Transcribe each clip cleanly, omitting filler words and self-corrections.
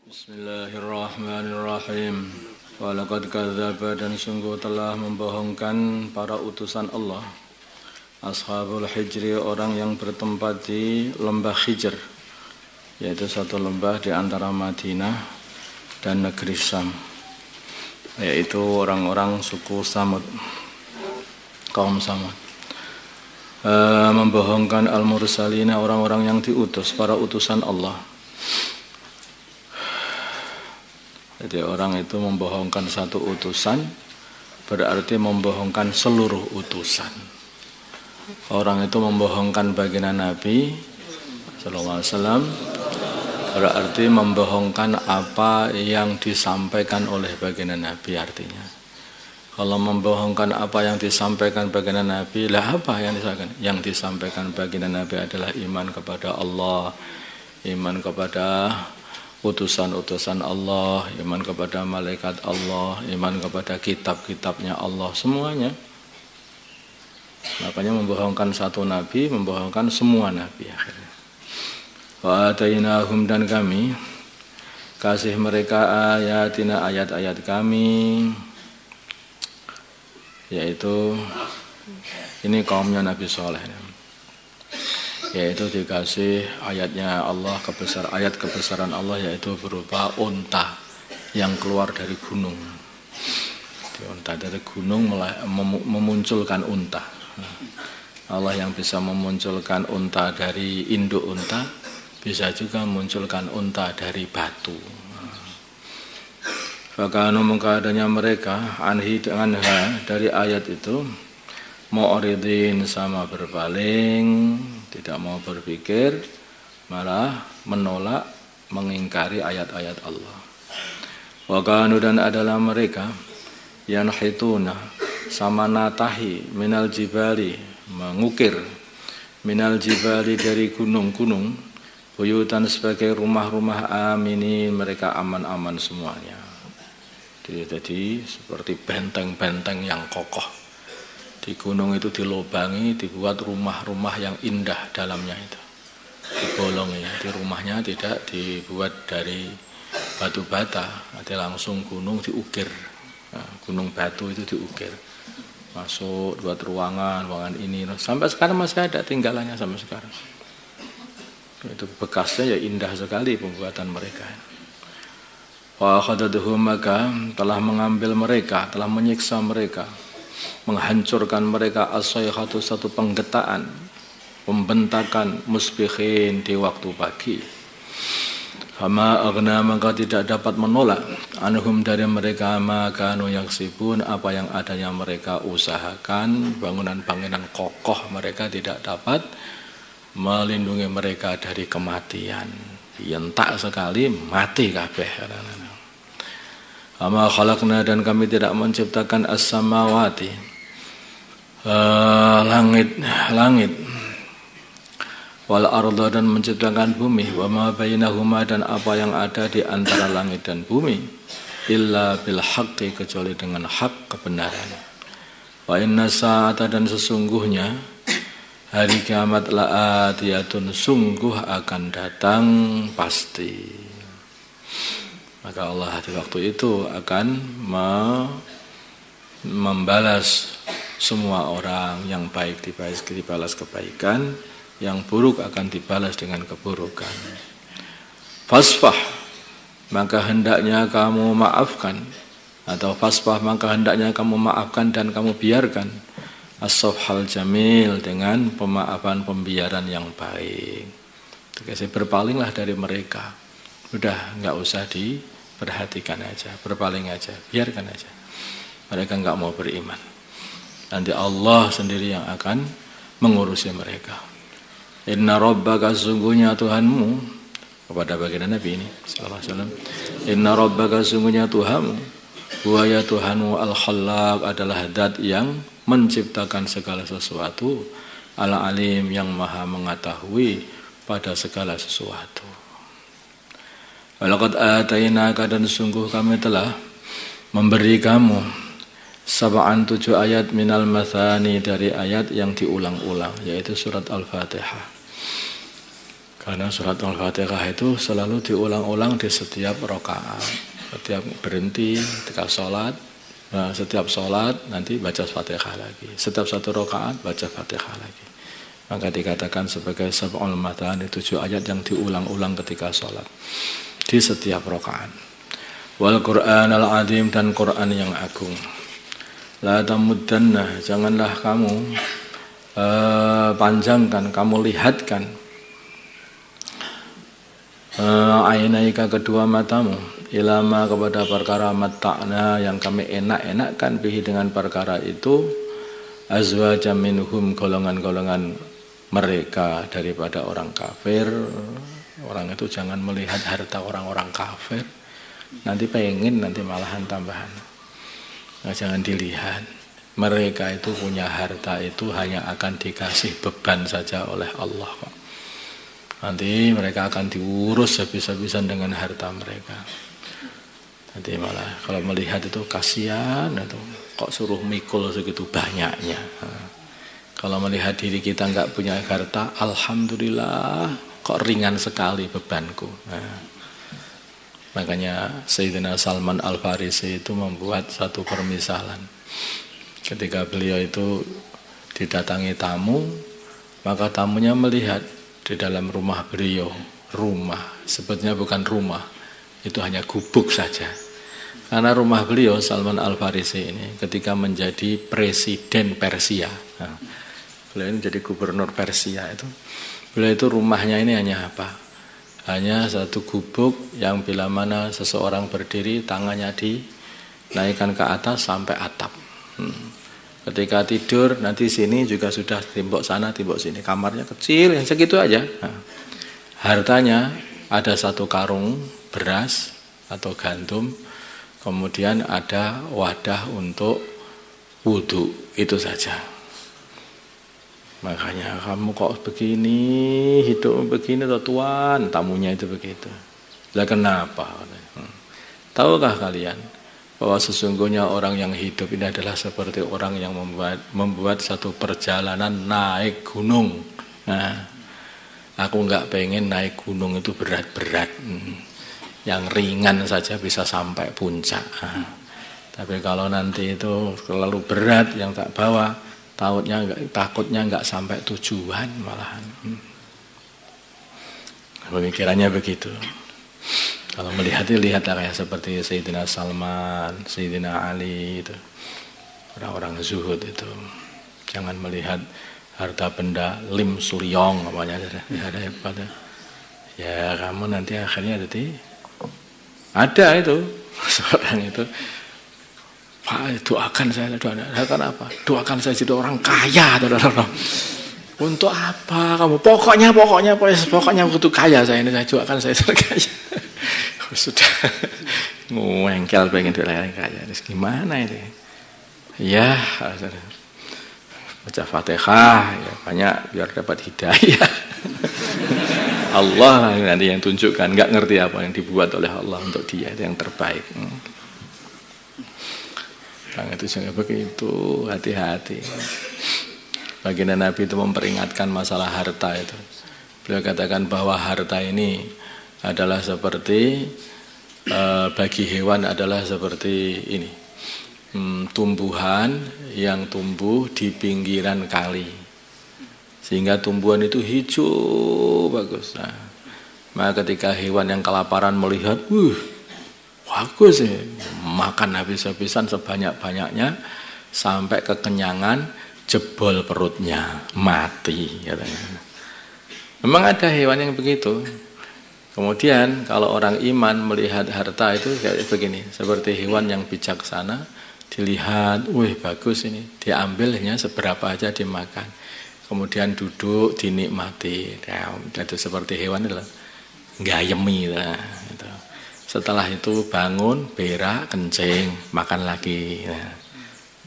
Bismillahirrahmanirrahim. Walaqad kadzdzaba dan sungguh telah membohongkan para utusan Allah. Ashabul Hijri, orang yang bertempat di lembah Hijr, yaitu satu lembah di antara Madinah dan negeri Syam, yaitu orang-orang suku Samud, kaum Samud. Membohongkan al-mursalina, orang-orang yang diutus, para utusan Allah. Jadi orang itu membohongkan satu utusan berarti membohongkan seluruh utusan. Orang itu membohongkan baginda Nabi sallallahu alaihi wasallam berarti membohongkan apa yang disampaikan oleh baginda Nabi artinya. Kalau membohongkan apa yang disampaikan baginda Nabi, lah apa yang disampaikan? Yang disampaikan baginda Nabi adalah iman kepada Allah, iman kepada utusan-utusan Allah, iman kepada malaikat Allah, iman kepada kitab-kitabnya Allah, semuanya. Makanya membohongkan satu nabi, membohongkan semua nabi akhirnya. Wa atainahum, dan kami kasih mereka ayatina, ayat-ayat kami, yaitu ini kaumnya Nabi Saleh, yaitu dikasih ayatnya Allah, ayat kebesaran Allah, yaitu berupa unta yang keluar dari gunung. Unta dari gunung memunculkan unta. Allah yang bisa memunculkan unta dari induk unta, bisa juga memunculkan unta dari batu. Fakanu, maka adanya mereka anhi anha, dari ayat itu mu'ridin, sama berpaling, tidak mau berpikir, malah menolak, mengingkari ayat-ayat Allah. Wa kanu, dan adalah mereka yanhituna, sama natahi, minal jibali, mengukir, minal jibali, dari gunung-gunung, buyutan, sebagai rumah-rumah aminin, mereka aman-aman semuanya. Jadi seperti benteng-benteng yang kokoh. Di gunung itu dilobangi, dibuat rumah-rumah yang indah dalamnya itu. Dibolongi, di rumahnya tidak dibuat dari batu bata, nanti langsung gunung diukir. Nah, gunung batu itu diukir. Masuk buat ruangan ini. Sampai sekarang masih ada tinggalannya sampai sekarang. Itu bekasnya ya indah sekali pembuatan mereka. Wa akhadathum, maka telah mengambil mereka, telah menyiksa mereka, menghancurkan mereka as-sayhatu, satu penggetaan, pembentakan, musbihin, di waktu pagi. Fama aghna, maka tidak dapat menolak, anhum, dari mereka, maka kanu yaksibun, apa yang adanya mereka usahakan, bangunan-bangunan kokoh mereka tidak dapat melindungi mereka dari kematian. Yentak sekali mati kabeh. Ama khalaqna, dan kami tidak menciptakan as-samawati, langit, wal arda, dan menciptakan bumi, wa ma bainahuma, dan apa yang ada di antara langit dan bumi, illa bil haqqi, kecuali dengan hak, kebenaran. Wa inna sa'ata, dan sesungguhnya hari kiamat la'atiyatun, sungguh akan datang pasti. Maka Allah di waktu itu akan membalas semua orang, yang baik dibalas kebaikan, yang buruk akan dibalas dengan keburukan. Fasfah, maka hendaknya kamu maafkan, atau fasfah, maka hendaknya kamu maafkan dan kamu biarkan, as-safhal jamil, dengan pemaafan, pembiaran yang baik. Jadi berpalinglah dari mereka. Udah, enggak usah diperhatikan aja, berpaling aja, biarkan aja. Mereka enggak mau beriman. Nanti Allah sendiri yang akan mengurusi mereka. Inna rabbaka, sungguhnya Tuhanmu, kepada baginda Nabi ini sallallahu alaihi wasallam. Inna rabbaka, sungguhnya Tuhanmu, huwa, ya Tuhanmu, al-khallaq, adalah zat yang menciptakan segala sesuatu, al-alim, yang maha mengetahui pada segala sesuatu. Walaqad atainaka, dan sungguh kami telah memberi kamu 7 ayat minal mathani, dari ayat yang diulang-ulang, yaitu surat Al-Fatihah. Karena surat Al-Fatihah itu selalu diulang-ulang di setiap rakaat, setiap berhenti ketika sholat, nah, setiap sholat nanti baca Fatihah lagi, setiap satu rakaat baca Fatihah lagi. Maka dikatakan sebagai sab'ul matani, 7 ayat yang diulang-ulang ketika sholat di setiap rakaat. Wal Qur'an al-azim, dan Quran yang agung. La tamuddanna, janganlah kamu panjangkan, kamu lihatkan ainaika, kedua matamu, ilama, kepada perkara mata'na, yang kami enak-enakkan bihi, dengan perkara itu, azwaja minhum, golongan-golongan mereka daripada orang kafir. Orang itu jangan melihat harta orang-orang kafir, nanti pengen, nanti malahan tambahan. Nah, jangan dilihat. Mereka itu punya harta itu hanya akan dikasih beban saja oleh Allah, Pak. Nanti mereka akan diurus habis-habisan dengan harta mereka. Nanti malah kalau melihat itu kasihan, itu kok suruh mikul segitu banyaknya. Nah, kalau melihat diri kita nggak punya harta, alhamdulillah, kok ringan sekali bebanku. Nah, makanya Sayyidina Salman Al-Farisi itu membuat satu permisalan. Ketika beliau itu didatangi tamu, maka tamunya melihat di dalam rumah beliau, rumah sebetulnya bukan rumah, itu hanya gubuk saja. Karena rumah beliau Salman Al-Farisi ini ketika menjadi presiden Persia, nah, beliau ini jadi gubernur Persia itu, beliau itu rumahnya ini hanya apa? Hanya satu gubuk yang bila mana seseorang berdiri, tangannya dinaikkan ke atas sampai atap. Ketika tidur nanti sini juga sudah tembok sana, tembok sini. Kamarnya kecil, yang segitu aja. Nah, hartanya ada 1 karung beras atau gandum, kemudian ada wadah untuk wudhu, itu saja. Makanya kamu kok begini, hidup begini toh Tuan, tamunya itu begitu. Lah kenapa? Tahukah kalian bahwa sesungguhnya orang yang hidup ini adalah seperti orang yang membuat satu perjalanan naik gunung. Nah, aku nggak pengen naik gunung itu berat-berat, yang ringan saja bisa sampai puncak. Nah, tapi kalau nanti itu terlalu berat yang tak bawa, takutnya nggak sampai tujuan malahan. Pemikirannya begitu. Kalau melihat, lihatlah kayak seperti Sayyidina Salman, Sayyidina Ali itu, orang-orang zuhud itu. Jangan melihat harta benda lim suryong apanya ada pada. Ya kamu nanti akhirnya ada itu seorang itu, Pak, doakan saya, doakan apa? Doakan saya jadi orang kaya, saudara. Untuk apa kamu? Pokoknya begitu kaya saya ini, saya doakan saya jadi kaya. Sudah ngengkel pengen doakan kaya. Gimana ini? Ya, baca Fatihah ya, banyak biar dapat hidayah. Allah lah nanti yang tunjukkan, nggak ngerti apa yang dibuat oleh Allah untuk dia, itu yang terbaik. Itu jangan begitu, hati-hati. Baginda Nabi itu memperingatkan masalah harta itu. Beliau katakan bahwa harta ini adalah seperti bagi hewan adalah seperti ini, tumbuhan yang tumbuh di pinggiran kali, sehingga tumbuhan itu hijau bagus. Nah, maka ketika hewan yang kelaparan melihat, bagus ya, makan habis-habisan sebanyak-banyaknya sampai kekenyangan, jebol perutnya, mati katanya. Memang ada hewan yang begitu. Kemudian kalau orang iman melihat harta itu kayak begini, seperti hewan yang bijaksana, dilihat, bagus ini, diambilnya seberapa aja dimakan. Kemudian duduk dinikmati. Itu seperti hewan itu, gayemi lah. Gitu. Setelah itu bangun, berak, kencing, makan lagi. Nah,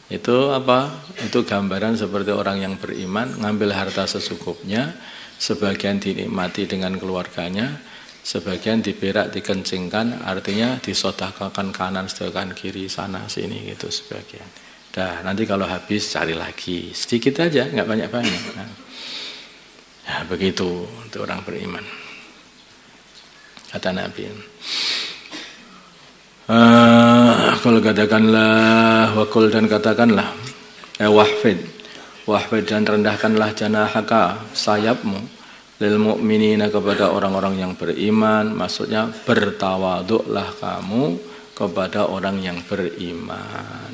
itu apa? Itu gambaran seperti orang yang beriman, ngambil harta secukupnya, sebagian dinikmati dengan keluarganya, sebagian diberak, dikencingkan, artinya disedekahkan kanan, sedekahkan kiri, sana sini gitu sebagian. Dah, nanti kalau habis cari lagi, sedikit aja, nggak banyak-banyak. Nah, ya begitu untuk orang beriman. kata Nabi. Kalau katakanlah wakul dan katakanlah wahfid dan rendahkanlah janahaka sayapmu lil mu'minina kepada orang-orang yang beriman, maksudnya bertawaduklah kamu kepada orang yang beriman.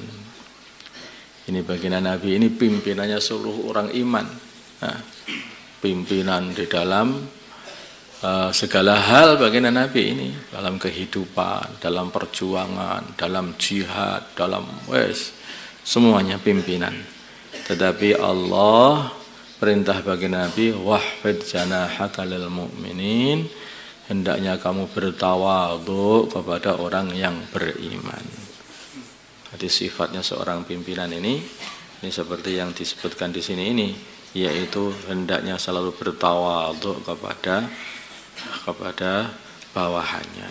Ini baginda Nabi ini pimpinannya seluruh orang iman. Nah, pimpinan di dalam segala hal baginda Nabi ini, dalam kehidupan, dalam perjuangan, dalam jihad, dalam semuanya pimpinan. Tetapi Allah perintah baginda Nabi, wahfid janahaka lil mu'minin, hendaknya kamu bertawadhu kepada orang yang beriman. Jadi sifatnya seorang pimpinan ini seperti yang disebutkan di sini ini, yaitu hendaknya selalu bertawadhu kepada bawahannya.